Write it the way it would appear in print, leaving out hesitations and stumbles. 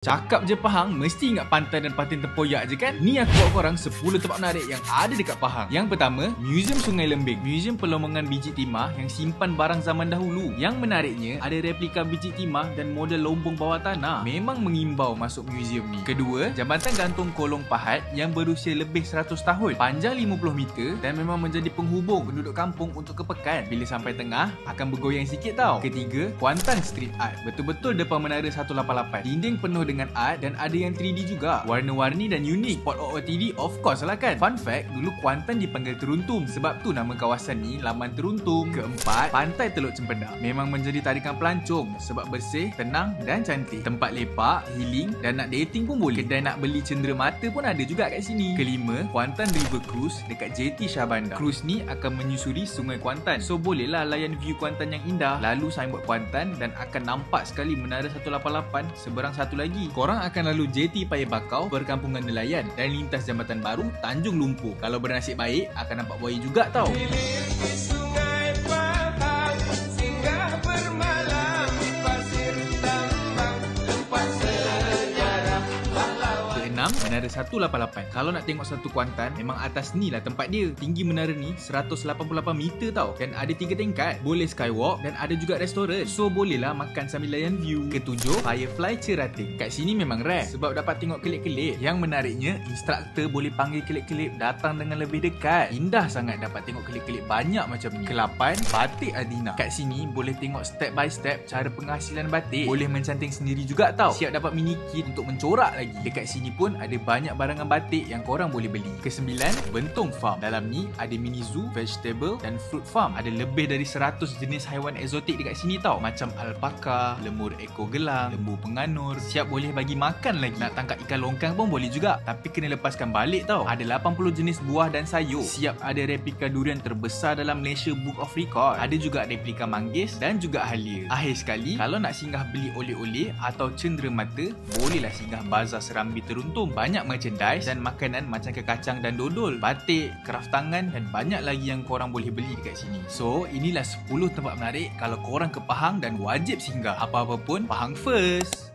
Cakap je Pahang, mesti ingat pantai dan patin tempoyak je kan? Ni aku bawa korang 10 tempat menarik yang ada dekat Pahang. Yang pertama, Museum Sungai Lembing. Museum Pelomongan biji timah yang simpan barang zaman dahulu. Yang menariknya, ada replika biji timah dan model lombong bawah tanah. Memang mengimbau masuk museum ni. Kedua, Jambatan Gantung Kolong Pahat yang berusia lebih 100 tahun. Panjang 50 meter dan memang menjadi penghubung penduduk kampung untuk ke Pekan. Bila sampai tengah, akan bergoyang sikit tau. Ketiga, Kuantan Street Art. Betul-betul depan Menara 188. Dinding penuh dengan art dan ada yang 3D juga. Warna-warni dan unik. Spot OOTD of course lah kan. Fun fact, dulu Kuantan dipanggil Teruntum. Sebab tu nama kawasan ni Laman Teruntum. Keempat, Pantai Teluk Cempedak. Memang menjadi tarikan pelancong sebab bersih, tenang dan cantik. Tempat lepak, healing dan nak dating pun boleh. Kedai nak beli cenderamata pun ada juga kat sini. Kelima, Kuantan River Cruise dekat JT Shah Bandar. Cruise ni akan menyusuri Sungai Kuantan. So bolehlah layan view Kuantan yang indah. Lalu signboard Kuantan dan akan nampak sekali Menara 188 seberang satu lagi. Korang akan lalu JT Paya Bakau, Perkampungan Nelayan dan lintas Jambatan Baru Tanjung Lumpur. Kalau bernasib baik akan nampak buaya juga tau. Menara 188. Kalau nak tengok satu Kuantan, memang atas ni lah tempat dia. Tinggi menara ni 188 meter tau. Dan ada 3 tingkat. Boleh skywalk dan ada juga restoran. So bolehlah makan sambil layan view. Ketujuh, Firefly Cerating. Kat sini memang rare sebab dapat tengok kelip-kelip. Yang menariknya, instruktor boleh panggil kelip-kelip datang dengan lebih dekat. Indah sangat dapat tengok kelip-kelip banyak macam ni. Kelapan, Batik Adina. Kat sini boleh tengok step by step cara penghasilan batik. Boleh mencanting sendiri juga tau. Siap dapat mini kit untuk mencorak lagi. Dekat sini pun ada banyak barangan batik yang korang boleh beli. Kesembilan, Bentong Farm. Dalam ni ada mini zoo, vegetable dan fruit farm. Ada lebih dari 100 jenis haiwan eksotik dekat sini tau. Macam alpaka, lemur ekor gelang, lembu penganur. Siap boleh bagi makan lagi. Nak tangkap ikan longkang pun boleh juga. Tapi kena lepaskan balik tau. Ada 80 jenis buah dan sayur. Siap ada replika durian terbesar dalam Malaysia Book of Record. Ada juga replika manggis dan juga halia. Akhir sekali, kalau nak singgah beli oleh-oleh atau cenderamata, bolehlah singgah Bazar Serambi Teruntum. Banyak merchandise dan makanan macam kekacang dan dodol, batik, kraft tangan dan banyak lagi yang korang boleh beli dekat sini. So, inilah 10 tempat menarik kalau korang ke Pahang dan wajib singgah. Apa-apa pun, Pahang first!